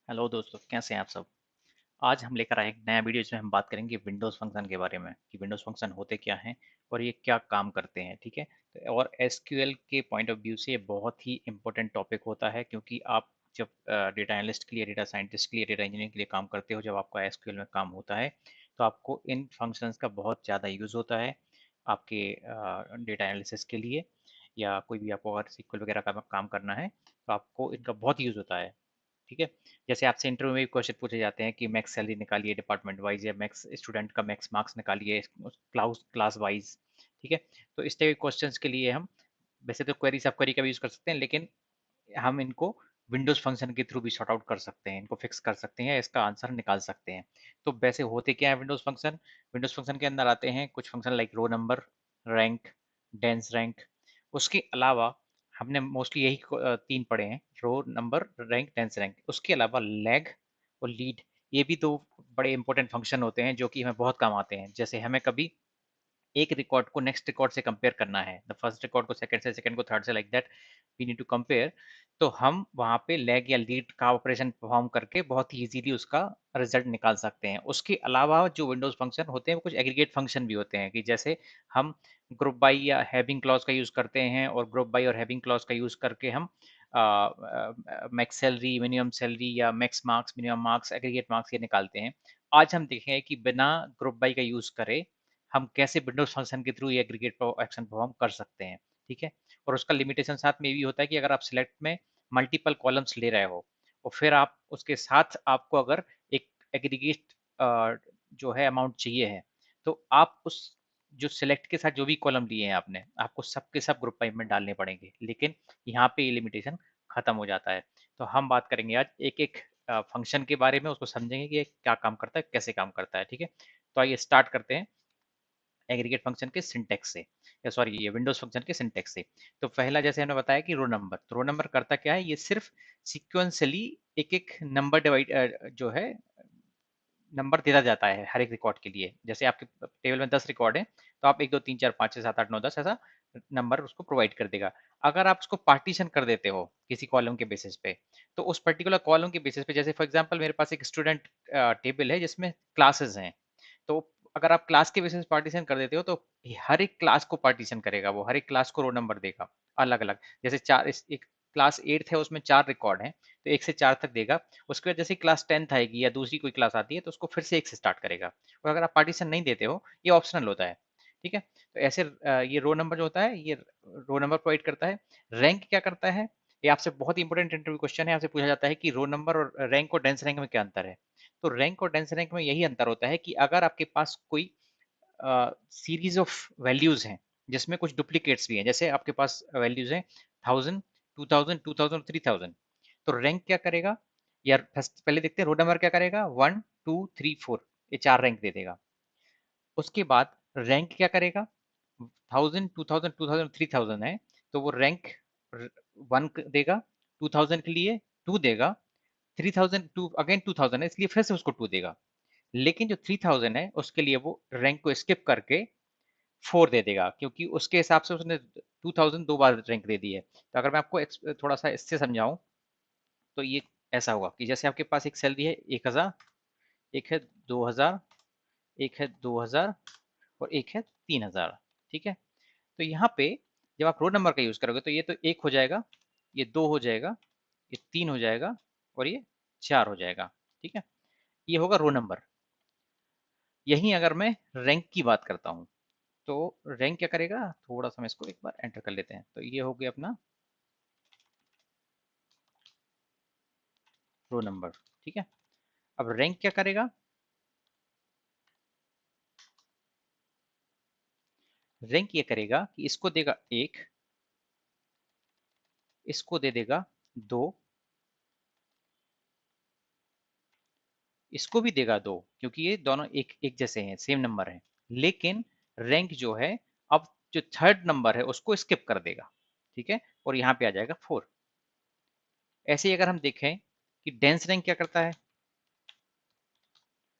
Hello दोस्तों, कैसे हैं आप सब। आज हम लेकर आए एक नया वीडियो जिसमें हम बात करेंगे विंडोज़ फंक्शन के बारे में कि विंडोज़ फंक्शन होते क्या हैं और ये क्या काम करते हैं। ठीक है। और एसक्यूएल के पॉइंट ऑफ व्यू से ये बहुत ही इंपॉर्टेंट टॉपिक होता है, क्योंकि आप जब डेटा एनालिस्ट के लिए, डेटा साइंटिस्ट के लिए, डेटा इंजीनियरिंग के लिए काम करते हो, जब आपका एसक्यूएल में काम होता है तो आपको इन फंक्शंस का बहुत ज़्यादा यूज़ होता है आपके डेटा एनालिसिस के लिए, या कोई भी आपको अगर SQL वगैरह का काम करना है तो आपको इनका बहुत यूज़ होता है। ठीक है। जैसे आपसे इंटरव्यू में भी क्वेश्चन पूछे जाते हैं कि मैक्स सैलरी निकालिए डिपार्टमेंट वाइज, या मैक्स स्टूडेंट का मैक्स मार्क्स निकालिए क्लास क्लास वाइज। ठीक है। तो इस टाइप के क्वेश्चंस के लिए हम, वैसे तो क्वेरीज आप क्वेरी का भी यूज़ कर सकते हैं, लेकिन हम इनको विंडोज फंक्शन के थ्रू भी सॉर्ट आउट कर सकते हैं, इनको फिक्स कर सकते हैं, इसका आंसर निकाल सकते हैं। तो वैसे होते क्या है विंडोज फंक्शन। विंडोज फंक्शन के अंदर आते हैं कुछ function like row number, rank, dense rank. उसके अलावा हमने मोस्टली यही तीन पढ़े हैं, row number, rank, dense rank. उसके अलावा लैग और लीड, ये भी दो बड़े इंपॉर्टेंट फंक्शन होते हैं जो कि हमें बहुत काम आते हैं। जैसे हमें कभी एक रिकॉर्ड को नेक्स्ट रिकॉर्ड से कंपेयर करना है, द फर्स्ट रिकॉर्ड को सेकंड से, सेकंड को थर्ड से, like that we need to compare. तो हम वहाँ पे लैग या लीड का ऑपरेशन परफॉर्म करके बहुत ही इजीली उसका रिजल्ट निकाल सकते हैं। उसके अलावा जो विंडोज फंक्शन होते हैं वो कुछ एग्रीगेट फंक्शन भी होते हैं, कि जैसे हम ग्रुप बाई या हैविंग क्लॉज का यूज़ करते हैं, और ग्रुप बाई और हैविंग क्लॉज का यूज़ करके हम मैक्स सैलरी, मिनिमम सैलरी, या max marks, minimum marks, aggregate marks ये निकालते हैं। आज हम देखेंगे कि बिना ग्रुप बाई का यूज़ करे हम कैसे विंडोज फंक्शन के थ्रू ये एग्रीगेट एक्शन परफॉर्म कर सकते हैं। ठीक है। और उसका लिमिटेशन साथ में ये भी होता है कि अगर आप सिलेक्ट में मल्टीपल कॉलम्स ले रहे हो और फिर आप उसके साथ आपको अगर एक एग्रीगेट जो है अमाउंट चाहिए है, तो आप उस जो सिलेक्ट के साथ जो भी कॉलम लिए हैं आपने, आपको सबके सब ग्रुप बाई में डालने पड़ेंगे, लेकिन यहाँ पे ये लिमिटेशन खत्म हो जाता है। तो हम बात करेंगे आज एक एक फंक्शन के बारे में, उसको समझेंगे कि ये क्या काम करता है, कैसे काम करता है। ठीक है। तो आइए स्टार्ट करते हैं एग्रीगेट फंक्शन के सिंटेक्स से, या सॉरी ये विंडोज फंक्शन के सिंटेक्स से। तो पहला जैसे हमने बताया कि रो नंबर, तो रो नंबर करता क्या है, ये सिर्फ सिक्वेंसली एक एक नंबर डिवाइड जो है नंबर देता जाता है हर एक रिकॉर्ड के लिए। जैसे आपके टेबल में 10 रिकॉर्ड है, तो आप 1 2 3 4 5 6 7 8 9 10 ऐसा नंबर उसको प्रोवाइड कर देगा। अगर आप उसको पार्टीशन कर देते हो किसी कॉलम के बेसिस पे, तो उस पर्टिकुलर कॉलम के बेसिस पे, जैसे फॉर एग्जांपल मेरे पास एक स्टूडेंट टेबल है जिसमें क्लासेस हैं, तो अगर आप क्लास के बेसिस पार्टीशन कर देते हो तो हर एक क्लास को पार्टीशन करेगा, वो हर एक क्लास को रो नंबर देगा अलग अलग। जैसे चार एक क्लास 8 है, उसमें 4 रिकॉर्ड हैं, तो 1 से 4 तक देगा। उसके बाद जैसे क्लास 10th आएगी या दूसरी कोई क्लास आती है तो उसको फिर से 1 से स्टार्ट करेगा। और अगर आप पार्टीशन नहीं देते हो, ये ऑप्शनल होता है। ठीक है। तो ऐसे ये रो नंबर जो होता है ये रो नंबर प्रोवाइड करता है। रैंक क्या करता है, ये आपसे बहुत ही इंपॉर्टेंट इंटरव्यू क्वेश्चन है। आपसे पूछा जाता है कि रो नंबर और रैंक और डेंस रैंक में क्या अंतर है। तो रैंक और डेंस रैंक में यही अंतर होता है कि अगर आपके पास कोई सीरीज ऑफ वैल्यूज हैं जिसमें कुछ डुप्लीकेट्स भी हैं, जैसे आपके पास वैल्यूज हैं 1000, 2000, 2000, 3000, तो रैंक क्या करेगा, या पहले देखते हैं रो नंबर क्या करेगा, 1 2 3 4, ये चार रैंक दे देगा। उसके बाद रैंक क्या करेगा, 1000, 2000, 2000, 3000 है, तो वो रैंक 1 देगा, 2000 के लिए 2 देगा, 3000 टू अगेन 2000 है इसलिए फिर से उसको 2 देगा। लेकिन जो 3000 है उसके लिए वो रैंक को स्किप करके 4 दे देगा, क्योंकि उसके हिसाब से उसने 2000 दो बार रैंक दे दी है। तो अगर मैं आपको थोड़ा सा इससे समझाऊं, तो ये ऐसा होगा कि जैसे आपके पास एक सैलरी है 1000, एक है 2000, एक है 2000, और एक है 3000। ठीक है। तो यहाँ पे जब आप रो नंबर का यूज करोगे तो ये तो 1 हो जाएगा, ये 2 हो जाएगा, ये 3 हो जाएगा, और ये 4 हो जाएगा। ठीक है। ये होगा रो नंबर। यहीं अगर मैं रैंक की बात करता हूँ, तो रैंक क्या करेगा, थोड़ा सा हम इसको एक बार एंटर कर लेते हैं। तो ये हो गया अपना रो नंबर। ठीक है। अब रैंक क्या करेगा, रैंक ये करेगा कि इसको देगा 1, इसको दे देगा 2, इसको भी देगा 2, क्योंकि ये दोनों एक एक जैसे हैं, सेम नंबर है। लेकिन रैंक जो है, अब जो थर्ड नंबर है उसको स्किप कर देगा। ठीक है। और यहाँ पे आ जाएगा 4। ऐसे ही अगर हम देखें कि डेंस रैंक क्या करता है,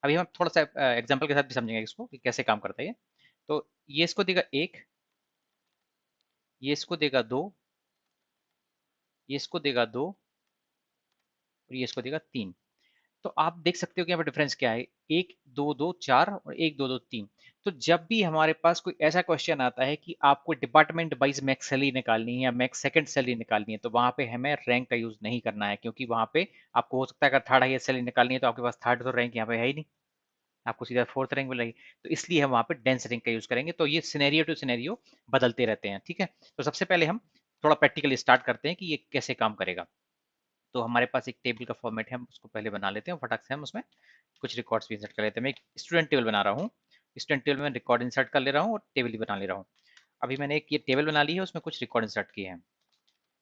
अभी हम थोड़ा सा एग्जांपल के साथ भी समझेंगे इसको कि कैसे काम करता है ये। तो ये इसको देगा 1, ये इसको देगा 2, ये इसको देगा 2, और ये इसको देगा 3। तो आप देख सकते हो कि यहाँ पे डिफरेंस क्या है, 1 2 2 4 और 1 2 2 3। तो जब भी हमारे पास कोई ऐसा क्वेश्चन आता है कि आपको डिपार्टमेंट वाइज मैक्स सैलरी निकालनी है या मैक्स सेकंड सैलरी निकालनी है, तो वहां पे हमें रैंक का यूज नहीं करना है, क्योंकि वहां पे आपको हो सकता है अगर थर्ड हाईएस्ट सैलरी निकालनी है तो आपके पास थर्ड तो रैंक यहाँ पे है ही नहीं, आपको सीधा फोर्थ रैंक मिलेगी। तो इसलिए हम वहां पे डेंस रैंक का यूज करेंगे। तो ये सिनेरियो टू सिनेरियो बदलते रहते हैं, ठीक है। तो सबसे पहले हम थोड़ा प्रैक्टिकली स्टार्ट करते हैं कि ये कैसे काम करेगा। तो हमारे पास एक टेबल का फॉर्मेट है, हम उसको पहले बना लेते हैं, फटाक से हम उसमें कुछ रिकॉर्ड्स भी इंसर्ट कर लेते हैं। मैं एक स्टूडेंट टेबल बना रहा हूँ, स्टूडेंट टेबल में रिकॉर्ड इंसर्ट कर ले रहा हूँ और टेबल भी बना ले रहा हूँ। अभी मैंने एक ये टेबल बना ली है, उसमें कुछ रिकॉर्ड इंसर्ट किए हैं।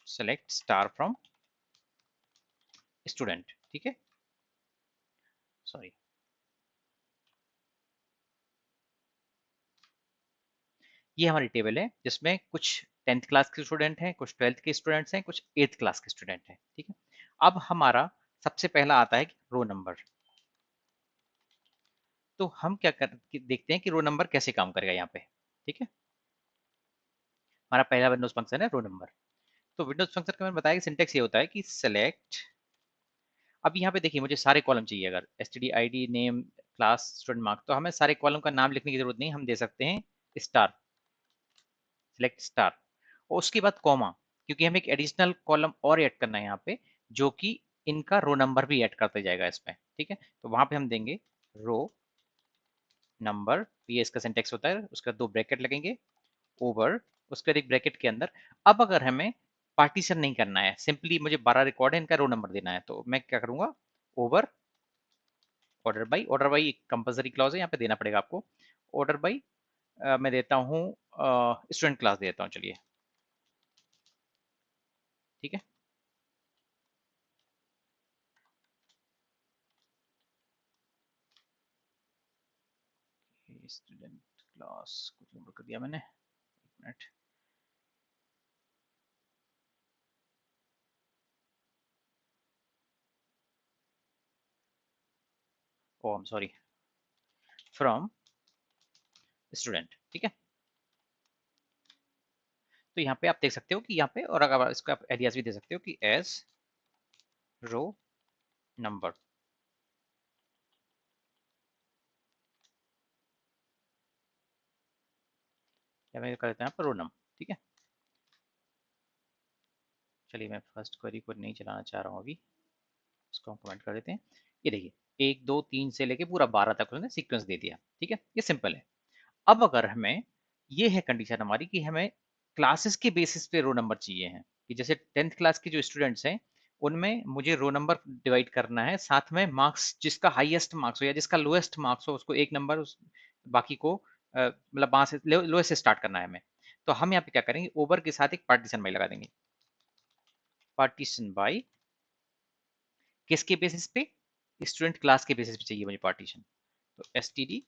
सेलेक्ट स्टार फ्रॉम स्टूडेंट, ठीक है, सॉरी। ये हमारी टेबल है जिसमें कुछ 10th क्लास के स्टूडेंट हैं, कुछ 12th के स्टूडेंट्स हैं, कुछ 8th क्लास के स्टूडेंट हैं, ठीक है। अब हमारा सबसे पहला आता है रो नंबर। तो हम क्या देखते हैं कि रो नंबर कैसे काम करेगा यहाँ पे, ठीक है। हमारा पहला विंडोज फंक्शन है रो नंबर। तो विंडोज फंक्शन का मैंने बताया कि सिंटेक्स ये होता है कि सेलेक्ट, अब यहाँ पे देखिए मुझे सारे कॉलम चाहिए, अगर S T D I D name class student mark, तो हमें सारे कॉलम का नाम लिखने की जरूरत नहीं, हम दे सकते हैं स्टार, सिलेक्ट स्टार, और उसके बाद कॉमा, क्योंकि हमें एक एडिशनल कॉलम और ऐड करना है यहाँ पे, जो कि इनका रो नंबर भी ऐड करते जाएगा इसमें, ठीक है। तो वहां पे हम देंगे रो नंबर, ये इसका सिंटेक्स होता है, उसका दो ब्रैकेट लगेंगे, ओवर, उसके बाद एक ब्रैकेट के अंदर। अब अगर हमें पार्टीशन नहीं करना है, सिंपली मुझे 12 रिकॉर्ड है, इनका रो नंबर देना है, तो मैं क्या करूंगा, over order by, order by compulsory clause है, यहाँ पे देना पड़ेगा आपको। ऑर्डर बाई मैं देता हूँ स्टूडेंट क्लास देता हूँ, चलिए, ठीक है। स्टूडेंट क्लास कुछ नंबर कर दिया मैंने, एक minute. Oh I am sorry, from student, ठीक है। तो यहाँ पे आप देख सकते हो कि यहाँ पे, और अगर इसका आप एलियास भी दे सकते हो कि एज रो नंबर, या मैं कर देता हूँ यहाँ पर रो नंबर, ठीक है। चलिए मैं फर्स्ट क्वेरी को नहीं चलाना चाह रहा हूँ अभी, इसको हम कमेंट कर देते हैं। ये देखिए 1 2 3 से लेके पूरा 12 तक उसने सीक्वेंस दे दिया, ठीक है, ये सिंपल है। अब अगर हमें, ये है कंडीशन हमारी कि हमें क्लासेस के बेसिस पे रो नंबर चाहिए हैं, कि जैसे 10th क्लास के जो स्टूडेंट्स हैं उनमें मुझे रो नंबर डिवाइड करना है, साथ में मार्क्स, जिसका हाईएस्ट मार्क्स हो या जिसका लोएस्ट मार्क्स हो उसको एक नंबर, बाकी को मतलब वहां से लोएस्ट से स्टार्ट करना है हमें। तो हम यहाँ पे क्या करेंगे, ओवर के साथ एक पार्टीशन बाई लगा देंगे, पार्टीशन बाई किसके बेसिस पे, स्टूडेंट क्लास के बेसिस पे चाहिए मुझे पार्टीशन। तो एस टी डी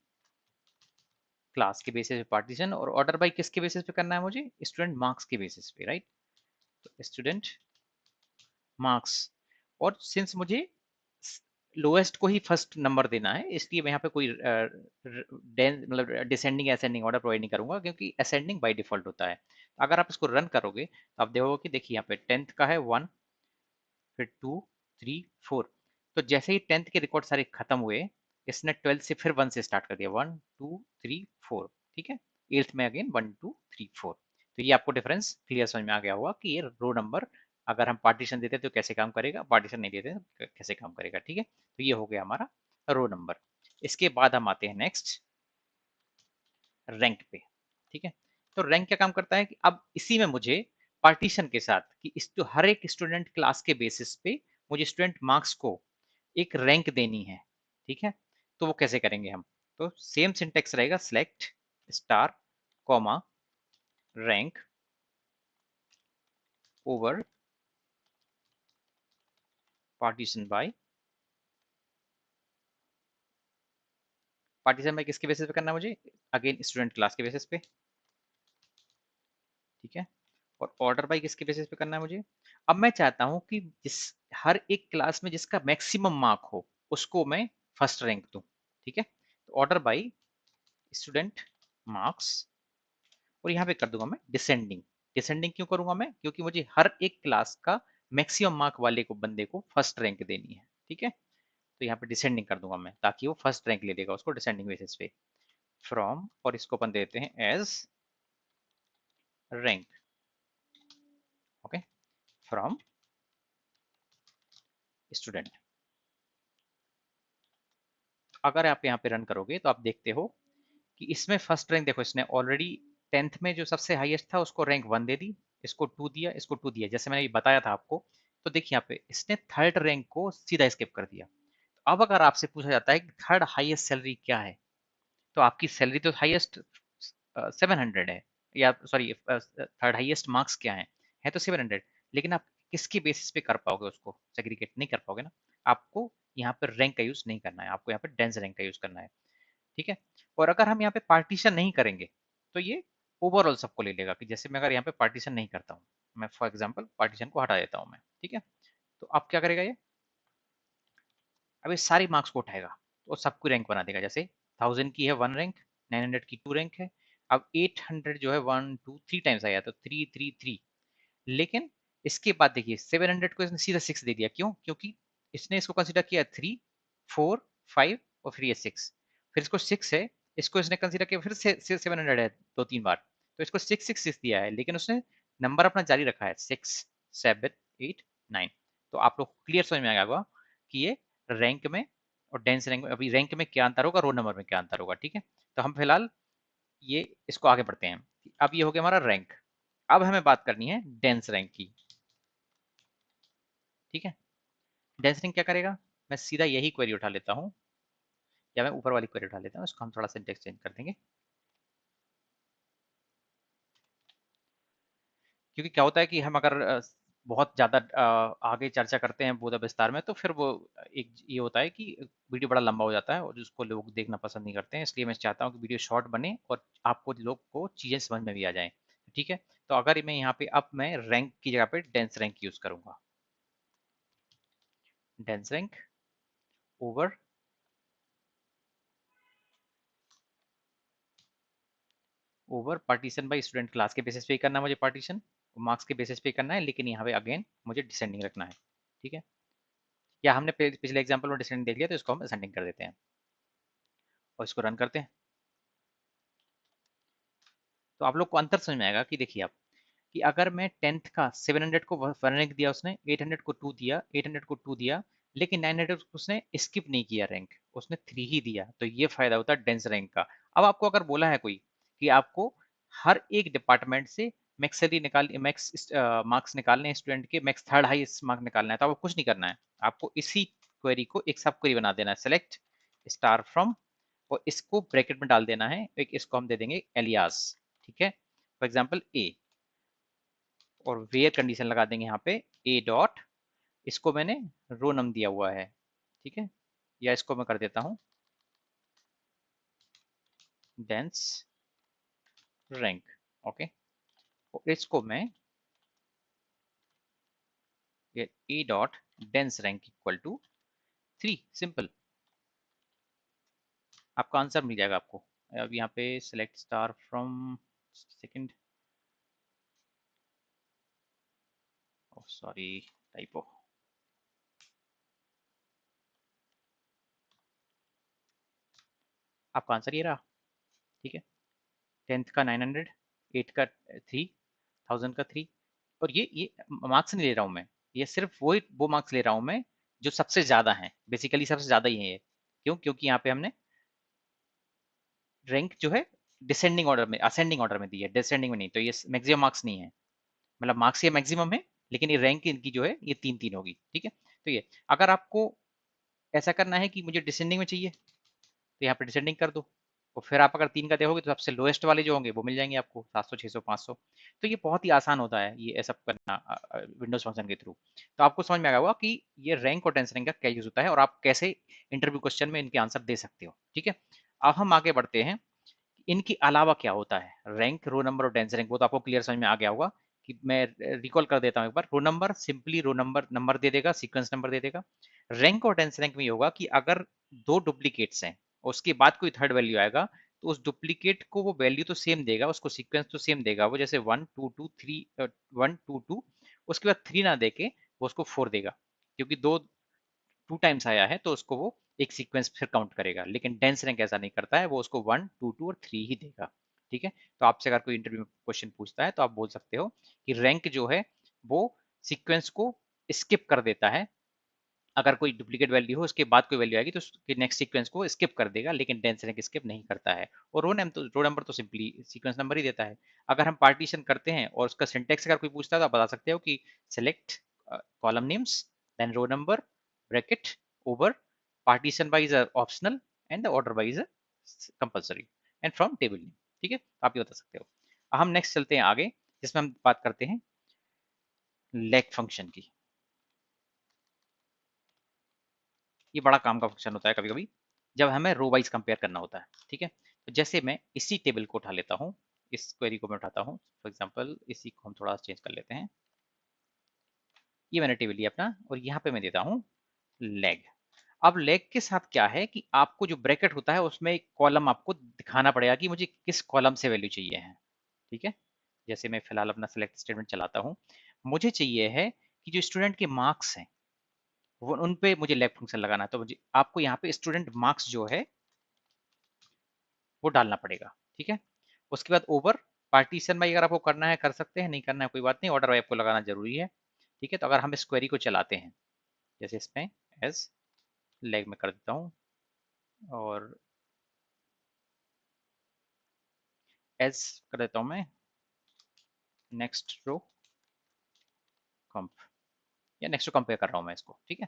क्लास के बेसिस पे पार्टीशन, और ऑर्डर बाई किसके बेसिस पे करना है मुझे, स्टूडेंट मार्क्स के बेसिस पे, राइट। तो स्टूडेंट मार्क्स, और सिंस मुझे लोएस्ट को ही फर्स्ट नंबर देना है, इसलिए मैं यहाँ पे कोई मतलब डिसेंडिंग असेंडिंग ऑर्डर प्रोवाइड नहीं करूंगा, क्योंकि असेंडिंग बाय डिफॉल्ट होता है। अगर आप इसको रन करोगे तो आप देखोगे कि देखिए यहाँ पे 10th का है 1, फिर 2 3 4, तो जैसे ही 10th के रिकॉर्ड सारे खत्म हुए, इसने 12th से फिर 1 से स्टार्ट कर दिया, 1 2 3 4, ठीक है। 8th में अगेन 1 2 3 4। तो ये आपको डिफरेंस क्लियर समझ में आ गया होगा कि ये रो नंबर अगर हम पार्टीशन देते तो कैसे काम करेगा, पार्टीशन नहीं देते तो कैसे काम करेगा, ठीक है। तो ये हो गया हमारा रो नंबर। इसके बाद हम आते हैं नेक्स्ट रैंक पे, ठीक है। तो रैंक क्या काम करता है कि अब इसी में मुझे पार्टीशन के साथ कि इस जो हर एक स्टूडेंट क्लास के बेसिस पे मुझे स्टूडेंट मार्क्स को एक रैंक देनी है, ठीक है। तो वो कैसे करेंगे हम, तो सेम सिंटेक्स रहेगा, select star comma rank over partition by, partition by किसके बेसिस पे करना है मुझे, अगेन स्टूडेंट क्लास के बेसिस पे, ठीक है। और ऑर्डर बाय किसके बेसिस पे करना है मुझे, अब मैं चाहता हूं कि जिस हर एक क्लास में जिसका मैक्सिमम मार्क हो उसको मैं फर्स्ट रैंक दूं, ठीक है। तो ऑर्डर बाय स्टूडेंट मार्क्स, और यहाँ पे कर दूंगा मैं डिसेंडिंग। डिसेंडिंग क्यों करूंगा मैं, क्योंकि मुझे हर एक क्लास का मैक्सिमम मार्क वाले को बंदे को फर्स्ट रैंक देनी है, ठीक है। तो यहाँ पे डिसेंडिंग कर दूंगा मैं, ताकि वो फर्स्ट रैंक ले लेगा उसको डिसेंडिंग बेसिस पे। फ्रॉम, और इसको अपन देते हैं as rank. Okay, from student. अगर आप यहाँ पे रन करोगे तो आप देखते हो कि इसमें फर्स्ट रैंक देखो, इसने ऑलरेडी 10th में जो सबसे हाईएस्ट था उसको रैंक 1 दे दी, इसको 2 दिया, इसको 2 दिया, जैसे मैंने ये बताया था आपको। तो देखिए यहाँ पे इसने थर्ड रैंक को सीधा स्किप कर दिया। अब अगर आपसे पूछा जाता है कि थर्ड हाईएस्ट सैलरी क्या है, तो आपकी सैलरी तो हाईएस्ट 700 है, या सॉरी थर्ड हाईएस्ट मार्क्स क्या है तो 700। लेकिन आप किसके बेसिस पे कर पाओगे उसको सेग्रीगेट, नहीं कर पाओगे ना। आपको यहाँ पर रैंक का यूज नहीं करना है, आपको यहाँ पे डेंस रैंक का यूज करना है, ठीक है। और अगर हम यहाँ पे पार्टीशन नहीं करेंगे तो ये ओवरऑल सबको ले लेगा, कि जैसे मैं अगर यहाँ पे पार्टीशन नहीं करता हूँ, मैं फॉर एग्जांपल पार्टीशन को हटा देता हूँ मैं, ठीक है। तो अब क्या करेगा ये, अब ये सारी मार्क्स को उठाएगा तो सबको रैंक बना देगा। जैसे 1000 की है 1 रैंक, 900 की 2 रैंक है। अब 800 जो है 1 2 3 टाइम्स आया तो 3 3 3। लेकिन इसके बाद देखिए 700 को इसने सीधा 6 दे दिया, क्यों? क्योंकि इसने इसको कंसीडर किया 3 4 5 और फिर ये 6, फिर इसको 6 है, इसको इसने कंसीडर किया फिर से 700 है दो तीन बार, तो इसको 6 6 6 दिया है, लेकिन उसने नंबर अपना जारी रखा है 6 7 8 9। तो आप लोग क्लियर समझ में आ गया होगा कि ये रैंक में और डेंस रैंक में, अभी रैंक में क्या अंतर होगा, रोल नंबर में क्या अंतर होगा, ठीक है। तो हम फिलहाल ये इसको आगे बढ़ते हैं। अब ये हो गया हमारा रैंक। अब हमें बात करनी है डेंस रैंक की, ठीक है। डेंस रैंक क्या करेगा, मैं सीधा यही क्वेरी उठा लेता हूँ, या मैं ऊपर वाली क्वेरी उठा लेता हूँ, इसको हम थोड़ा सिंटेक्स चेंज कर देंगे। क्योंकि क्या होता है कि हम अगर बहुत ज़्यादा आगे चर्चा करते हैं बहुत विस्तार में, तो फिर वो एक ये होता है कि वीडियो बड़ा लंबा हो जाता है और जिसको लोग देखना पसंद नहीं करते हैं। इसलिए मैं चाहता हूँ कि वीडियो शॉर्ट बने और आपको लोग को चीज़ें समझ में भी आ जाएं, ठीक है। तो अगर मैं यहाँ पे अब मैं रैंक की जगह पे डेंस रैंक यूज़ करूँगा, dense rank over over partition by student, class के बेसिस पे ही करना है मुझे पार्टीशन, मार्क्स के बेसिस पे करना है, लेकिन यहाँ पे अगेन मुझे डिसेंडिंग रखना है, ठीक है। या हमने पिछले एग्जाम्पल में डिसेंडिंग देख लिया, तो इसको हम असेंडिंग कर देते हैं और इसको रन करते हैं। तो आप लोग को अंतर समझ में आएगा कि देखिए आप, कि अगर मैं 10th का 700 को 1 रैंक दिया उसने, 800 को 2 दिया, 800 को 2 दिया, लेकिन 900 उसने स्किप नहीं किया रैंक, उसने 3 ही दिया, तो ये फायदा होता है डेंस रैंक का। अब आपको अगर बोला है कोई कि आपको हर एक डिपार्टमेंट से मैक्स सैलरी निकाल, मैक्स मार्क्स निकालने हैं स्टूडेंट के, मैक्स थर्ड हाईएस्ट मार्क निकालना है, तो आपको कुछ नहीं करना है, आपको इसी क्वेरी को एक सब क्वेरी बना देना है, सेलेक्ट स्टार फ्रॉम, और इसको ब्रैकेट में डाल देना है, एक इसको हम दे देंगे एलियास, ठीक है। फॉर एग्जाम्पल ए, और वेयर कंडीशन लगा देंगे यहाँ पे ए डॉट, इसको मैंने रो नम दिया हुआ है, ठीक है। या इसको मैं कर देता हूँ डेंस रैंक, ओके। और इसको मैं a dot dense rank equal to 3, simple, आपका आंसर मिल जाएगा आपको। अब यहाँ पे select star from, second, sorry typo, आपका आंसर ये रहा, ठीक है। 10th का 900, 8 का 3, 1000 का 3, और ये मार्क्स नहीं ले रहा हूँ मैं, ये सिर्फ वो मार्क्स ले रहा हूँ मैं जो सबसे ज़्यादा हैं, बेसिकली सबसे ज़्यादा ही है ये। क्यों? क्योंकि यहाँ पे हमने रैंक जो है डिसेंडिंग ऑर्डर में, असेंडिंग ऑर्डर में दी है, डिसेंडिंग में नहीं, तो ये मैक्सिमम मार्क्स नहीं है, मतलब मार्क्स ये मैक्सिमम है, लेकिन ये रैंक इनकी जो है ये 3 3 होगी, ठीक है। तो ये अगर आपको ऐसा करना है कि मुझे डिसेंडिंग में चाहिए, तो यहाँ पे डिसेंडिंग कर दो, और फिर आप अगर 3 का देखोगे तो सबसे लोएस्ट वाले जो होंगे वो मिल जाएंगे आपको, 700 600 500। तो ये बहुत ही आसान होता है ये सब करना विंडोज फंक्शन के थ्रू। तो आपको समझ में आएगा होगा कि ये रैंक और टेंस रैंक का क्या यूज होता है, और आप कैसे इंटरव्यू क्वेश्चन में इनके आंसर दे सकते हो, ठीक है। अब हम आगे बढ़ते हैं, इनके अलावा क्या होता है, रैंक रो नंबर और डेंस रैंक, वो तो आपको क्लियर समझ में आ गया होगा। कि मैं रिकॉल कर देता हूँ एक बार, row number simply row number number दे देगा, सीक्वेंस नंबर दे देगा। रैंक और डेंस रैंक में ये होगा कि अगर दो डुप्लीकेट्स हैं और उसके बाद कोई थर्ड वैल्यू आएगा, तो उस डुप्लीकेट को वो वैल्यू तो सेम देगा, उसको सीक्वेंस तो सेम देगा, वो जैसे 1 2 2 3 1 2 2, उसके बाद 3 ना देके वो उसको 4 देगा, क्योंकि दो टू टाइम्स आया है तो उसको वो एक सीक्वेंस फिर काउंट करेगा, लेकिन डेंस रैंक ऐसा नहीं करता है, वो उसको 1 2 2 और 3 ही देगा। ठीक है, तो आपसे अगर कोई इंटरव्यू में क्वेश्चन पूछता है तो आप बोल सकते हो कि रैंक जो है वो सीक्वेंस को स्किप कर देता है, अगर कोई डुप्लीकेट वैल्यू हो उसके बाद कोई वैल्यू आएगी तो उसके नेक्स्ट सीक्वेंस को स्किप कर देगा, लेकिन डेंस रैंक स्किप नहीं करता है। और रो नंबर तो सिंपली सीक्वेंस नंबर ही देता है। अगर हम पार्टीशन करते हैं और उसका सिंटेक्स अगर कोई पूछता है तो आप बता सकते हो कि select column names then row number bracket over partition wise optional and the order wise compulsory and from table name. ठीक है, आप ये बता सकते हो। हम नेक्स्ट चलते हैं आगे, जिसमें हम बात करते हैं लेग फंक्शन की। ये बड़ा काम का फंक्शन होता है कभी कभी जब हमें रो वाइज कंपेयर करना होता है। ठीक है, तो जैसे मैं इसी टेबल को उठा लेता हूँ, इस क्वेरी को मैं उठाता हूँ, फॉर एग्जांपल इसी को हम थोड़ा चेंज कर लेते हैं। ये मैंने टेबल लिया अपना और यहाँ पे मैं देता हूँ लेग। अब लेग के साथ क्या है कि आपको जो ब्रैकेट होता है उसमें एक कॉलम आपको दिखाना पड़ेगा कि मुझे किस कॉलम से वैल्यू चाहिए है। ठीक है, जैसे मैं फिलहाल अपना सेलेक्ट स्टेटमेंट चलाता हूँ, मुझे चाहिए है कि जो स्टूडेंट के मार्क्स हैं वो उन पे मुझे लेग फंक्शन लगाना है, तो मुझे आपको यहाँ पे स्टूडेंट मार्क्स जो है वो डालना पड़ेगा। ठीक है, उसके बाद ओवर पार्टीशन बाई अगर आपको करना है कर सकते हैं, नहीं करना है कोई बात नहीं, ऑर्डर वाई आपको लगाना जरूरी है। ठीक है, तो अगर हम इस क्वेरी को चलाते हैं, जैसे इसमें एज लेग में कर देता हूँ और एज कर देता हूँ मैं नेक्स्ट रो कंप, या नेक्स्ट रो कंपेयर कर रहा हूँ मैं इसको। ठीक है,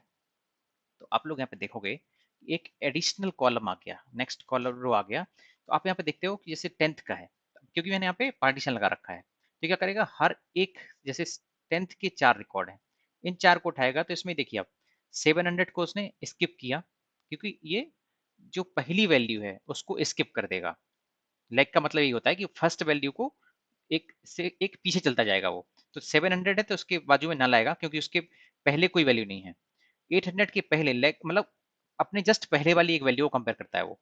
तो आप लोग यहाँ पे देखोगे एक एडिशनल कॉलम आ गया, नेक्स्ट कॉलम रो आ गया। तो आप यहाँ पे देखते हो कि जैसे 10th का है, क्योंकि मैंने यहाँ पे पार्टीशन लगा रखा है, तो क्या करेगा हर एक, जैसे 10th के 4 रिकॉर्ड हैं, इन 4 को उठाएगा, तो इसमें देखिए आप 700 को उसने स्किप किया, क्योंकि ये जो पहली वैल्यू है उसको स्किप कर देगा। लेग का मतलब ये होता है कि फर्स्ट वैल्यू को एक से एक पीछे चलता जाएगा वो। तो 700 है तो उसके बाजू में नल आएगा, क्योंकि उसके पहले कोई वैल्यू नहीं है। 800 के पहले लेग मतलब अपने जस्ट पहले वाली एक वैल्यू को कंपेयर करता है वो।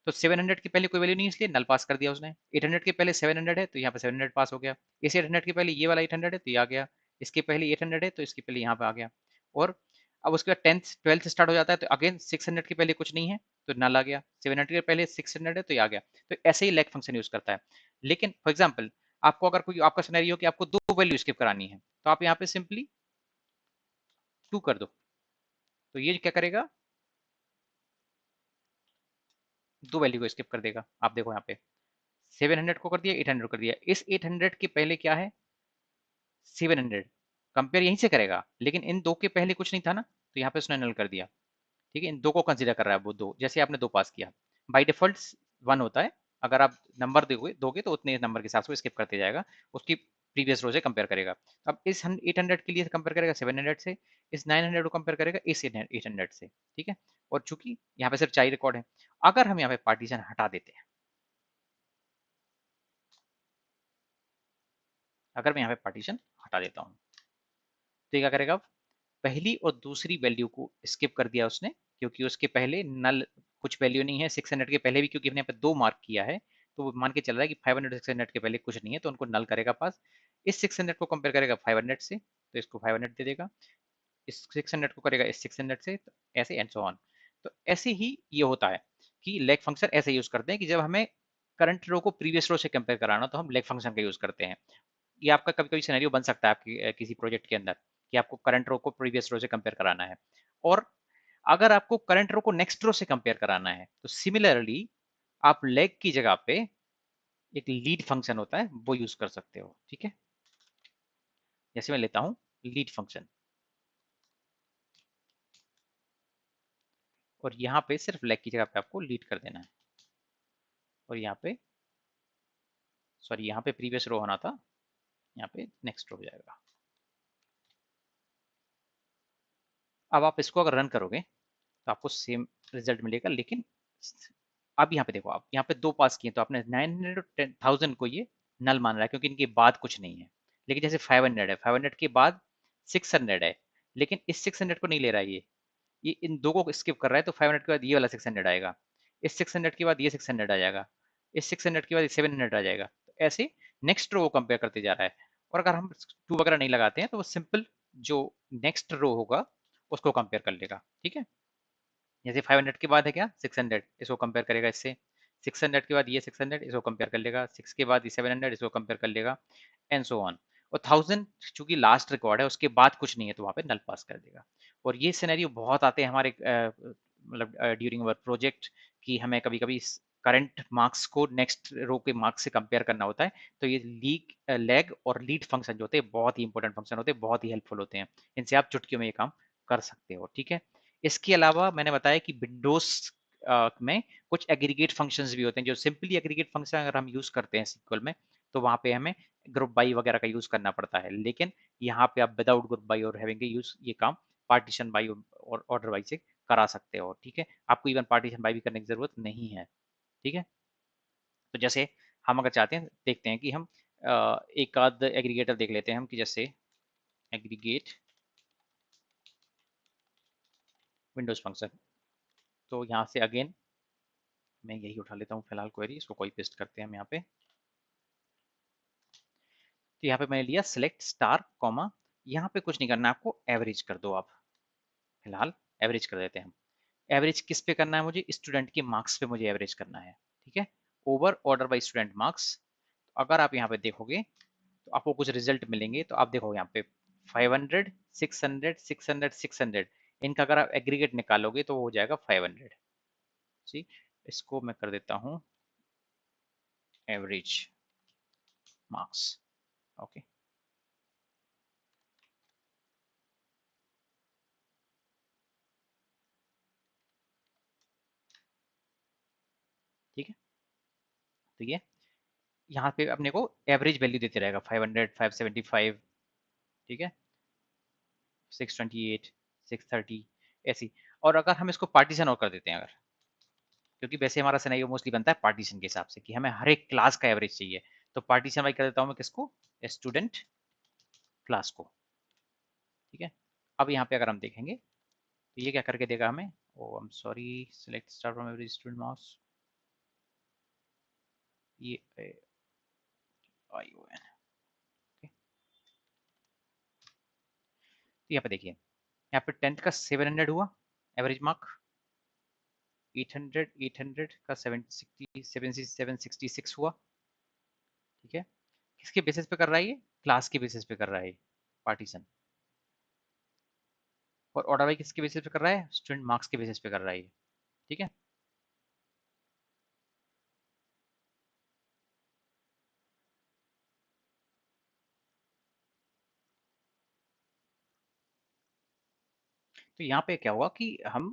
तो 700 के पहले कोई वैल्यू नहीं है, इसलिए नल पास कर दिया उसने। 800 के पहले 700 है तो यहाँ पे 700 पास हो गया। इस 800 के पहले ये वाला 800 है तो ये आ गया। इसके पहले 800 है तो इसके पहले यहाँ पे आ गया। और अब उसके बाद 10th 12th स्टार्ट हो जाता है, तो अगेन 600 के पहले कुछ नहीं है तो नल आ गया। 700 के पहले 600 है तो ये आ गया। तो ऐसे ही लेग फंक्शन यूज करता है। लेकिन फॉर एग्जाम्पल आपको अगर कोई आपका सिनेरियो कि आपको 2 वैल्यू स्किप करानी है, तो आप यहाँ पे सिंपली 2 कर दो, तो ये क्या करेगा, 2 वैल्यू को स्किप कर देगा। आप देखो यहाँ पे 700 को कर दिया, 800 कर दिया। इस 800 के पहले क्या है, 700, कंपेयर यहीं से करेगा, लेकिन इन दो के पहले कुछ नहीं था ना, तो यहाँ पे उसने नल कर दिया। ठीक है, इन दो को कंसीडर कर रहा है वो दो, जैसे आपने 2 पास किया। बाय डिफॉल्ट 1 होता है, अगर आप नंबर दोगे दोगे तो उतने नंबर के हिसाब से स्किप करते जाएगा, उसकी प्रीवियस रो से कंपेयर करेगा। तो अब इस 800 के लिए कंपेयर करेगा 700 से, इस 900 को कंपेयर करेगा इस 800 से। ठीक है, और चूंकि यहाँ पे सिर्फ 4 रिकॉर्ड है, अगर हम यहाँ पे पार्टीशन हटा देते हैं, अगर मैं यहाँ पे पार्टीशन हटा देता हूँ, तो ये क्या करेगा, पहली और दूसरी वैल्यू को स्किप कर दिया उसने, क्योंकि उसके पहले नल कुछ वैल्यू नहीं है। 600 के पहले भी क्योंकि हमने यहाँ पे 2 मार्क किया है, तो वो मान के चल रहा है कि 500 600 के पहले कुछ नहीं है, तो उनको नल करेगा पास। इस 600 को कंपेयर करेगा 500 से, तो इसको 500 दे देगा। इस 600 को करेगा इस 600 से, तो ऐसे एंड सो ऑन। तो ऐसे ही ये होता है कि लेग फंक्शन ऐसे यूज करते हैं कि जब हमें करंट रो को प्रीवियस रो से कंपेयर कराना, तो हम लेग फंक्शन का यूज करते हैं। ये आपका कभी कभी सिनेरियो बन सकता है आपकी किसी प्रोजेक्ट के अंदर, कि आपको करंट रो को प्रीवियस रो से कंपेयर कराना है, और अगर आपको करंट रो को नेक्स्ट रो से कंपेयर कराना है, तो सिमिलरली आप लेग की जगह पे एक लीड फंक्शन होता है वो यूज कर सकते हो। ठीक है, जैसे मैं लेता हूँ लीड फंक्शन, और यहाँ पे सिर्फ लेग की जगह पे आपको लीड कर देना है, और यहाँ पे सॉरी यहाँ पे प्रीवियस रो होना था, यहाँ पे नेक्स्ट रो हो जाएगा। अब आप इसको अगर रन करोगे तो आपको सेम रिजल्ट मिलेगा, लेकिन अब यहाँ पे देखो, आप यहाँ पे 2 पास किए तो आपने 900 को ये नल मान रहा है, क्योंकि इनके बाद कुछ नहीं है। लेकिन जैसे 500 है, 500 के बाद 600 है, लेकिन इस 600 को नहीं ले रहा है ये इन दो को स्किप कर रहा है, तो 500 के बाद ये वाला 600 आएगा, इस 600 के बाद ये 600 आ जाएगा, इस 600 के बाद 700 आ जाएगा। तो ऐसे नेक्स्ट रो को कंपेयर करते जा रहा है। और अगर हम 2 वगैरह नहीं लगाते हैं, तो वो सिंपल जो नेक्स्ट रो होगा उसको कंपेयर कर लेगा। ठीक है, जैसे 500 के बाद है क्या 600, इसको कंपेयर करेगा इससे, 600 के बाद ये 600, इसको कंपेयर कर लेगा, 6 के बाद ये 700, इसको कंपेयर कर लेगा, एंड सो ऑन। और 1000 चूंकि लास्ट रिकॉर्ड है, उसके बाद कुछ नहीं है तो वहाँ पे नल पास कर देगा। और ये सिनेरियो बहुत आते हैं हमारे मतलब ड्यूरिंग अवर प्रोजेक्ट, कि हमें कभी कभी करंट मार्क्स को नेक्स्ट रो के मार्क्स से कंपेयर करना होता है। तो ये लैग और लीड फंक्शन जो होते हैं बहुत ही इंपॉर्टेंट फंक्शन होते हैं, बहुत ही हेल्पफुल होते हैं। इनसे आप चुटकियों में ये काम कर सकते हो, ठीक है। इसके अलावा मैंने बताया कि विंडोज में कुछ एग्रीगेट फंक्शंस भी होते हैं, जो सिंपली एग्रीगेट फंक्शन अगर हम यूज करते हैं सीक्वल में, तो वहां पे हमें ग्रुप बाई वगैरह का यूज करना पड़ता है। लेकिन यहाँ पे आप विदाउट ग्रुप बाई और हैविंग यूज ये काम पार्टीशन बाई और ऑर्डर बाई से करा सकते हो, ठीक है। आपको इवन पार्टीशन बाई भी करने की जरूरत नहीं है, ठीक है। तो जैसे हम अगर चाहते हैं, देखते हैं कि हम एक आध एग्रीगेटर देख लेते हैं हम, कि जैसे एग्रीगेट विंडोज फंक्शन। तो यहाँ से अगेन मैं यही उठा लेता हूँ फिलहाल क्वेरी, इसको कॉपी पेस्ट करते हैं हम यहाँ पे। तो यहाँ पे मैंने लिया सिलेक्ट स्टार कॉमा, यहाँ पे कुछ नहीं करना है आपको, एवरेज कर दो आप। फिलहाल एवरेज कर देते हैं हम। एवरेज किस पे करना है मुझे, स्टूडेंट के मार्क्स पे मुझे एवरेज करना है, ठीक है। Over order by student marks. अगर आप यहाँ पे देखोगे तो आपको कुछ रिजल्ट मिलेंगे। तो आप देखोगे यहाँ पे 500, 600, 600, 600, इनका अगर आप एग्रीगेट निकालोगे तो वो हो जाएगा 500। जी, इसको मैं कर देता हूँ एवरेज मार्क्स, ओके। ठीक है, तो ये यहाँ पे अपने को एवरेज वैल्यू देते रहेगा 500, 575, ठीक है, 628, 630, ऐसी। और अगर हम इसको पार्टीशन और कर देते हैं अगर, क्योंकि वैसे हमारा सिनेरियो मोस्टली बनता है पार्टीशन के हिसाब से कि हमें हर एक क्लास का एवरेज चाहिए, तो पार्टीशन वाई कर देता हूँ मैं किसको, स्टूडेंट क्लास को, ठीक है। अब यहाँ पे अगर हम देखेंगे तो ये क्या करके देगा हमें, oh I am sorry, select star from average student marks, ये आई ओ एन, तो यहाँ पे देखिए, यहाँ पे 10th का 700 हुआ एवरेज मार्क, 800, 800 का 766 हुआ, ठीक है। किसके बेसिस पे कर रहा है ये, क्लास के बेसिस पे कर रहा है पार्टीशन। और ऑर्डर बाई किसके बेसिस पे कर रहा है, स्टूडेंट मार्क्स के बेसिस पे कर रहा है, ठीक है। तो यहाँ पे क्या हुआ कि हमें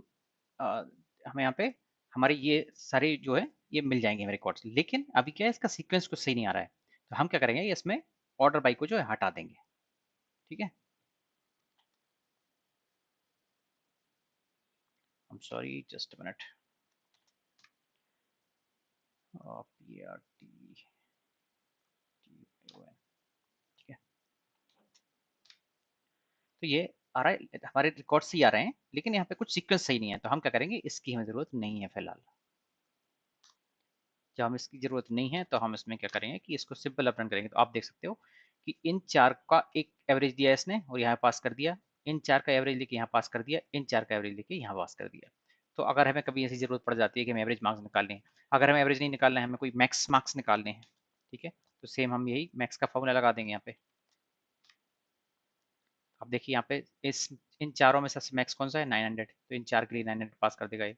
यहाँ पे हमारे ये सारे जो है ये मिल जाएंगे हमें रिकॉर्ड्स, लेकिन अभी क्या है इसका सीक्वेंस कुछ सही नहीं आ रहा है। तो हम क्या करेंगे, इसमें ऑर्डर बाई को जो है हटा देंगे, ठीक है। I am sorry, just a minute, P R T T O N, ठीक है। तो ये आ रहा है, हमारे रिकॉर्ड सही आ रहे हैं, लेकिन यहाँ पे कुछ सीक्वेंस सही नहीं है। तो हम क्या करेंगे, इसकी हमें जरूरत नहीं है फिलहाल। जब हम इसकी ज़रूरत नहीं है तो हम इसमें क्या करेंगे कि इसको सिंपल अपडेट करेंगे। तो आप देख सकते हो कि इन चार का एक एवरेज दिया है इसने और यहाँ पास कर दिया, इन चार का एवरेज लेके यहाँ पास कर दिया, इन चार का एवरेज लेके यहाँ पास कर दिया। तो अगर हमें कभी ऐसी ज़रूरत पड़ जाती है कि हमें एवरेज मार्क्स निकालने हैं, अगर हमें एवरेज नहीं निकालना है, हमें कोई मैक्स मार्क्स निकालने हैं, ठीक है, तो सेम हम यही मैक्स का फॉर्मूला लगा देंगे यहाँ पे। अब देखिए यहाँ पे इस इन चारों में सबसे मैक्स कौन सा है, 900, तो इन चार के लिए 900 पास कर देगा ये।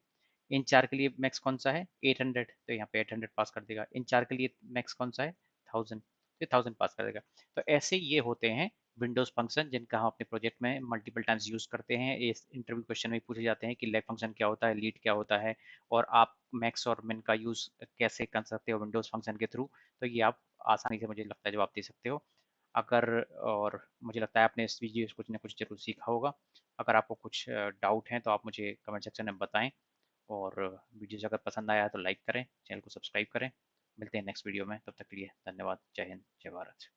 इन चार के लिए मैक्स कौन सा है, 800, तो यहाँ पे 800 पास कर देगा। इन चार के लिए मैक्स कौन सा है, 1000, तो 1000 पास कर देगा। तो ऐसे ये होते हैं विंडोज फंक्शन, जिनका हम अपने प्रोजेक्ट में मल्टीपल टाइम्स यूज करते हैं। इस इंटरव्यू क्वेश्चन में पूछे जाते हैं कि लेग फंक्शन क्या होता है, लीड क्या होता है, और आप मैक्स और मिन का यूज कैसे कर सकते हो विंडोज फंक्शन के थ्रू। तो ये आप आसानी से, मुझे लगता है, जवाब दे सकते हो। अगर, और मुझे लगता है आपने इस वीडियो से कुछ ना कुछ जरूर सीखा होगा। अगर आपको कुछ डाउट हैं तो आप मुझे कमेंट सेक्शन में बताएं। और वीडियोज़ अगर पसंद आया तो लाइक करें, चैनल को सब्सक्राइब करें। मिलते हैं नेक्स्ट वीडियो में, तब तक के लिए धन्यवाद। जय हिंद, जय भारत।